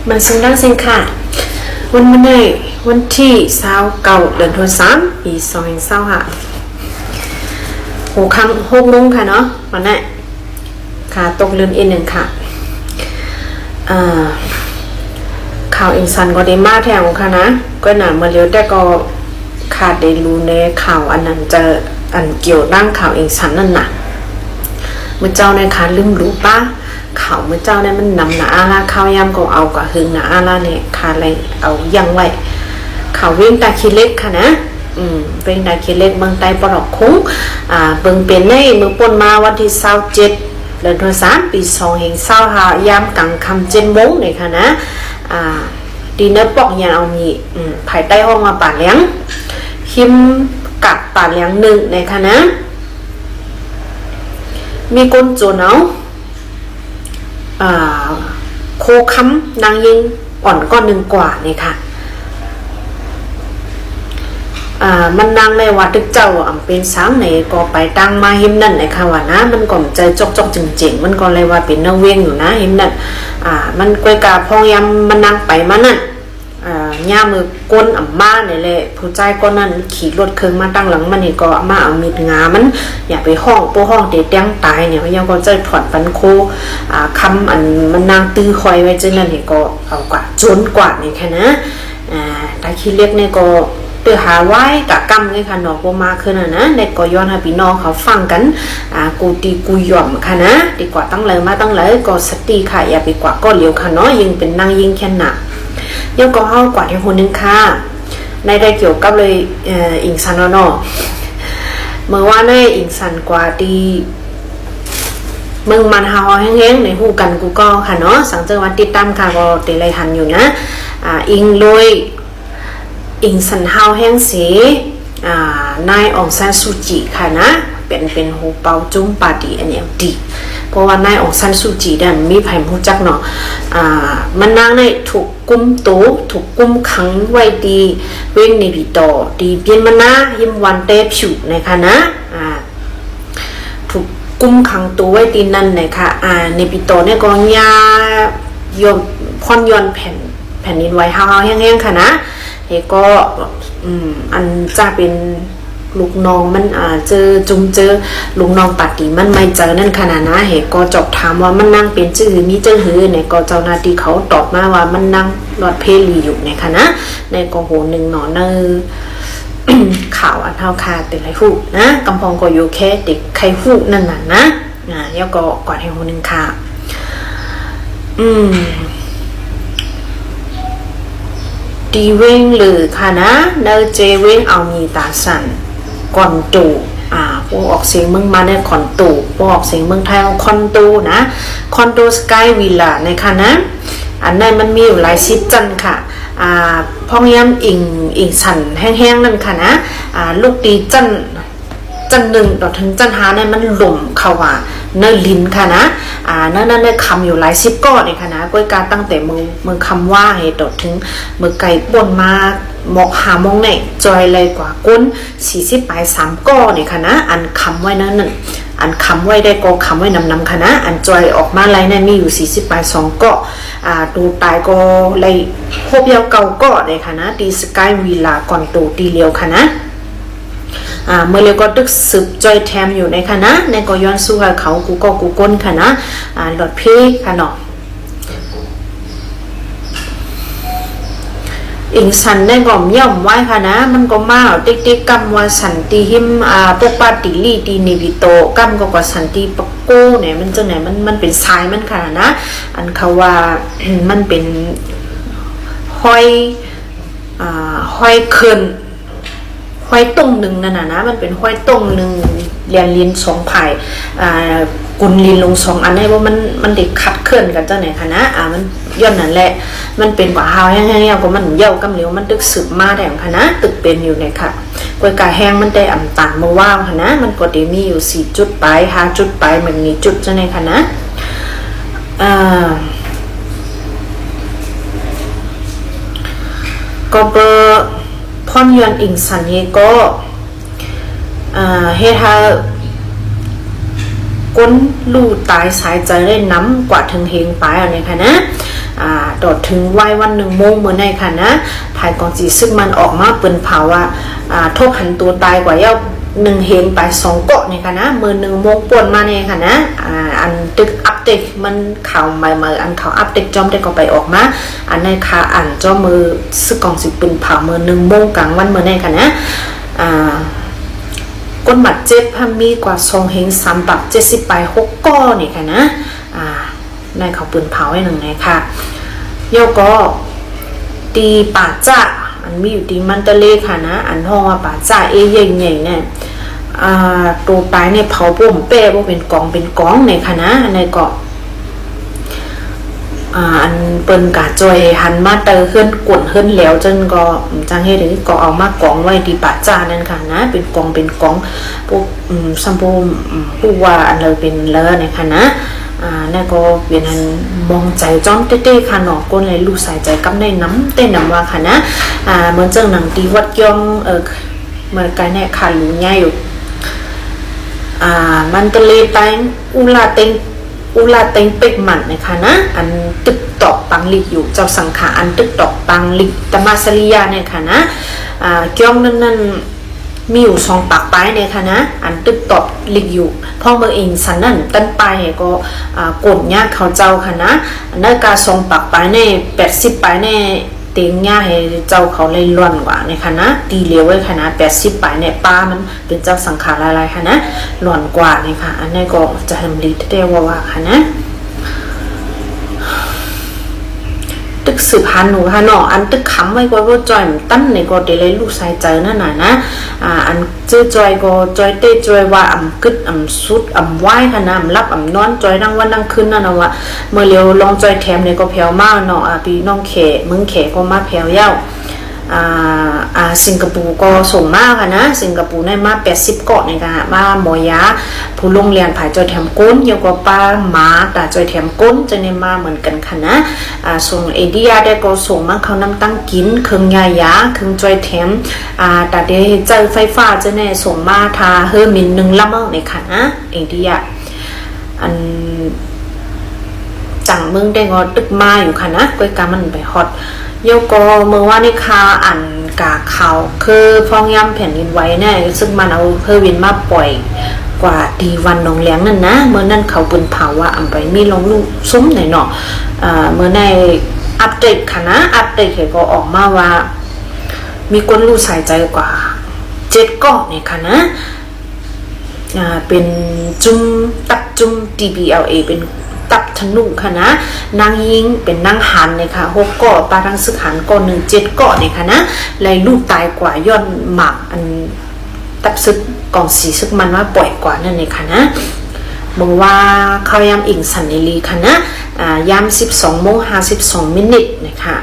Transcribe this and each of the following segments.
มันซึ่งดังเส้นขาดวันมันได้วันที่29เดือนธันวาคมปี20256 โมงค่ะเนาะวันนี้ค่ะตกเรือนหนึ่งค่ะข่าวอินซันก็ได้มาแทงค่ะนะก็หนามาเลี้ยวแต่ก็ขาดได้รู้ในข่าวอันนั้นจะอันเกี่ยวดั้งข่าวอินซันนั่นน่ะเมื่อเจ้าในค่ะลืมรู้ป้าข่าวเมื่อเจ้าเนี่ยมันนำหนาอาลาข้าวยำก็เอากว่าหึงหนาอาลาเนี่ยค่ะอะไรเอายังไว้ข่าวเว้งตาคิเล็กค่ะนะเว้งตาคิเล็กเมืองใต้ปลอกคุ้งเบิ่งเป็นในมือปนมาวันที่27เดือนธันวาคมปี2025ยามกลางค่ำ7 โมงนี่ค่ะนะดีเนอร์ปอกยันเอามีภายใต้ห้องมาป่าเลี้ยงคิมกัดป่าเลี้ยงหนึ่งในค่ะนะมีก้นโจนเอาโคค้ำนางยิงอ่อนก้อนหนึ่งกว่านี่ค่ะมันนางในวัดตึกเจ้าเป็นสามในก็ไปตั้งมาหิมนั่นในค่ะว่านะมันก่อมใจจกจริงๆมันก็เลยว่าเป็นนักเวียงอยู่นะหิมนั่นมันกวยกาพองยำมันนางไปมานั่นย่ามือก้นมาเนี่ยแหละผู้ใจก้นนั่นขี่รถเครื่องมาตั้งหลังมันนี่ก็มาเอามีดงามันอย่าไปห้องปูห้องเตะเตียงตายเนี่ยพยาก็จะถอดฟันโคคำอันมันนางตื้อคอยไว้เจนั่นนี่ก็เอากว่าจนกว่านี่แค่นะตาขี้เล็กเนี่ยก็เตือหาไว้กะกำเลยค่ะหนอกโบมาขึ้นนะในก็ย้อนให้พี่น้องเขาฟังกันกูตีกูหย่อมค่ะนะดีกว่าตั้งเลยมาตั้งเลยก็สติค่ะอย่าไปกว่าก็เหลียวค่ะเนาะยิงเป็นนางยิงแค่หนักยังก็เข้ากว่าที่คนนึงค่ะในได้เกี่ยวกับเลยอิงซันเนาะเมื่อว่าในอิงซันกว่าตีมึงมันหาแห้งๆในหูกันกูก็ค่ะเนาะสังเจอวันติดตามค่ะก็เตะไรหันอยู่นะอิงลอยอิงสันฮาวแห้งสีนายองซานซูจิค่ะนะเป็นหูเปาจุ้มปาดีอันนี้ดีเพราะว่านายองซานซูจิเนี่ยมีไผ่หูจักเนาะมันนางในถูกกุมโตถูกกุมขังไว้ดีเว้งในบิโตดีเบียนมานะยิมวันเตผิวนะคะนะถูกกุมขังตัวไว้ดีนั่นนะคะในบิโตเนี่ยก็ยายมพอนยอนแผ่นดินไว้ฮาวแห้งๆค่ะนะก็อันจะเป็นลูกน้องมันเจอลูกน้องปฏิมันไม่เจอนั่นขนาดนะก็จบถามว่ามันนั่งเป็นชื่อมีเจ้าหือเนี่ยก็เจ้าหน้าที่เขาตอบมาว่ามันนั่งรอดเพลีอยู่ในคณะในกโหหนึ่งหนอเนอข่าวอันเท่าคาติดไรฟูนะกำพองก็อยู่แค่ติดไข่ฟูนั่นน่ะนะแล้วก็ก่อนให้คนหนึ่งค่ะดีเว้งหรือค่ะนะเนเจเว้งเอามีตาสันก่อนตูพวกออกเสียงเมืองมาในคอนตูพวกออกเสียงเมืองไทยเอาคอนตูนะคอนโดสกายวิลล่าในค่ะนะอันนั้นมันมีอยู่หลายซิปจันค่ะพ่องย้ำอิงสันแห้งๆนั่นค่ะนะลูกตีจันหนึ่งต่อถึงจันหาเนี่ยมันหล่มเข้าว่าเนื้อลิ้นค่ะนะนั่นคำอยู่หลายซิปก้อนเนี่ยค่ะนะก้อยการตั้งแต่มือคำว่าให้ต่อถึงมือไก่บนมาหมอกหามองเนี่ยจอยเลยกว่าก้น40 ปลาย 3 ก้อนเนี่ยค่ะนะอันคำไว้นั่นอันคำไว้ได้ก็คำไว้นำค่ะนะอันจอยออกมาไรเนี่ยมีอยู่40 ปลาย 2 ก้อดูตายก็เลยพบยาวเก่าก้อเนี่ยค่ะนะตีสกายวีลาก่อนตูตีเลียวค่ะนะเมื่อเร็วก็ตึกสืบจอยแทมอยู่ในคณะในก็ย้อนสู้กับเขากูก็กูก้นค่ะนะหลอดเพค่ะเนาะอิงสันได้ก่อมย่อมไว้ค่ะนะมันก็มาติ๊กกำว่าสันติหิมปกปาติลีตีนิวิโตกำก็สันติปกโก้เนี่ยมันจังไหนมันเป็นทรายมันค่ะนะอันเขาว่ามันเป็นห้อยเคินห้อยต้งหนึ่งนั่นนะมันเป็นห้อยต้งหนึ่งเรียนลิ้น2 ภายกุนลิ้นลง2 อันให้ว่ามันเด็กคัดเคลื่อนกันเจ้าไหนคะนะมันย้อนนั่นแหละมันเป็นกว่าหาวแห้งๆก็มันเย่ากำเหลียวมันตึกสืบมาแต่ค่ะนะตึกเป็นอยู่ในค่ะกวยกาแห้งมันได้อ่ำตันมาว่างค่ะนะมันก็ได้มีอยู่4 จุดปลาย5 จุดปลายมันมีจุดเจ้าไหนค่ะนะก็เบอร์พอนยอนอิงสันนี้ก็เฮทาก้นลู่ตายสายใจได้น้ำกว่าถึงเฮงปลายอะไรค่ะนะ ดอดถึงวัยวัน1 โมงเมื่อในค่ะนะภายกองจีซึ่งมันออกมาเปิ่นเผาว่าทบหันตัวตายกว่าเย้า1 เหมไป2 เกาะเนี่ยค่ะนะเมื่อ1 โมงป่วนมาเนี่ยค่ะนะอันตึกอัปเดตมันข่าวใหม่ๆอันข่าวอัปเดตจอมได้ก็ไปออกมาอันในค่ะอ่านจอมือซึ่งกองสิเปิ่นเผาเมื่อ1 โมงกลางวันเมื่อในค่ะนะก้นหมัดเจ็บมีกว่า2 เหง3 ปัก70ไป6 ก้อนี่ค่ะนะในเขาปืนเผาให้หนึ่งนะคะโยก็ตีป่าจ้าอันมีอยู่ตีมันตะเลค่ะนะอันห้องว่าป่าจ้าใหญ่ๆเนี่ยตัวปลายเนี่ยเผาปุ่มเป้ว่าเป็นกองในค่ะนะในเกาะอันเปิ้นกะจอยหันมาเตอเฮือนกวนเฮือนแล้วจนก็จังเฮ็ดให้ก็เอามากองไว้ที่ป่าจ้านั่นค่ะนะเป็นกองพวกซัมโบผู้ว่าอันเลยเป็นเลอเนี่ยค่ะนะนั่นก็เป็นอันมองใจจ้อมเต้ๆค่ะเนาะก้นเลยลูกสายใจกำได้น้ำเต้นน้ำว่าค่ะนะเหมือนเจ้าหนังตีวัดยองเมื่อไกลเนี่ยค่ะรู้ง่ายอยู่มันตะเลไปอุลาเต็งเป็กมันนะคะนะอันตึกตอกปังลิกอยู่เจ้าสังขาอันตึกตอกปังลิกตมาสลิยาเนี่ยค่ะนะเกี่ยวนั่นมีอยู่2 ปากปลายเนี่ยค่ะนะอันตึกตอกลิกอยู่พ่อเมื่อเองสันนั่นตั้นไปก็กดยากเขาเจ้าค่ะนะอันนั้นการ2 ปากปลายเนี่ย80 ปลายเนี่ยเตียงง่ายให้เจ้าเขาเลยล้วนกว่าในคณะตีเลี้ยวไว้คณะ80 ปลายเนี่ยป้ามันเป็นเจ้าสังขารอะไรคณะล้วนกว่านี่ค่ะอันนี้ก็จะทำดีเท่ว่าค่ะนะตึกสืบพันหนูค่ะเนาะอันตึกขำไว้ก็ว่าจอยตั้นในก็เดเลยลูกสายใจนั่นน่ะนะอันจื้อจอยก็จอยเต้จอยว่ากึดสุดไหว้ค่ะนะรับนอนจอยนั่งวันนั่งคืนนั่นนะว่าเมื่อเร็วลองจอยแถมเนี่ยก็แผ่วมากเนาะพี่น้องเขมึงเขก็มาแผ่วเย้าสิงคโปร์ก็ส่งมากค่ะนะสิงคโปร์ได้มา80 เกาะในการมาหมอยาผู้ลงเรียนผายจอยแถมก้นเยอะกว่าป้าหมาแต่จอยแถมก้นจะในมาเหมือนกันค่ะนะส่งเอเดียได้ก็ส่งมาเขาน้ำตั้งกินเครื่องยาเครื่องจอยแถมแต่เดี๋ยวเจอไฟฟ้าจะในส่งมาทาเฮอร์มิน1 ละมั่งในค่ะนะเอเดียอันจังเมืองได้ก็ตึกมาอยู่ค่ะนะก้อยกามันไปฮอตโยก็เมื่อว่าในข่าวอ่านกาข่าวคือฟ้องย้ำแผ่นดินไหวเนี่ยซึ่งมันเอาเพิ่มวินมาปล่อยกว่าตีวันนองเลี้ยงนั่นนะเมื่อนั้นเขาปืนเผาว่าไปมีลงลูกซุ้มไหนเนาะเมื่อในอัปเดตค่ะนะอัปเดตก็ออกมาว่ามีคนรู้สายใจกว่า7 เกาะเนี่ยค่ะนะเป็นตับจุ่ม DBLA เป็นตับธนุค่ะนะนางยิงเป็นนางหันเนี่ยค่ะ6 เกาะปลาทั้งสึกหันก็7 เกาะเนี่ยค่ะนะเลยลูกตายกว่าย้อนหมักอันตับซึกกองสีซึกมันว่าปล่อยกว่านั่นเนี่ยค่ะนะบอกว่าเขายามอิงสันนิลีค่ะนะยาม12:52นะคะ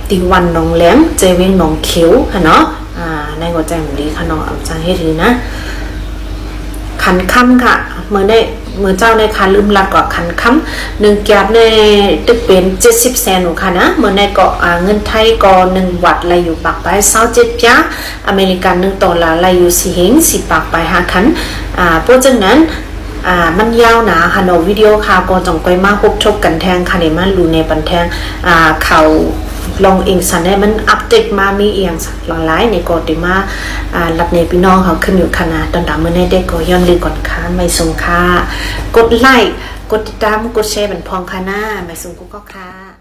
ตีวันหนองแหลมเจเวงหนองเขียวค่ะเนาะในหัวใจเหมือนดีค่ะเนาะจังให้ดีนะขันค่ำค่ะเมื่อเจ้าในคันลืมลัดกว่าขันค่ำ1 แก๊สในตึกเป็น70 แสนหนูค่ะนะเมื่อในเกาะเงินไทยก็1 วัตต์ไรอยู่ปากไป27 จ้าอเมริกัน1 ดอลลาร์ไรอยู่4 เหง10 ปากไป5 คันเพราะฉะนั้นมันยาวหนาค่ะเนาะวิดีโอค่ะก็จงไปมาพบชบกันแทงค่ะในมันรูในบันแทงเขาลองเองสันได้มันอัปเดตมามีเอียงหลายในก็ติมาหลับในพี่น้องเขาขึ้นอยู่ขนาดตอนดำเมื่อในได้ก็ย้อนลือก่อนค่ะไม่ส่งค่ะกดไลค์กดติดตามกดแชร์บันพองค่ะหน้าไม่ส่งกูก็ค่ะ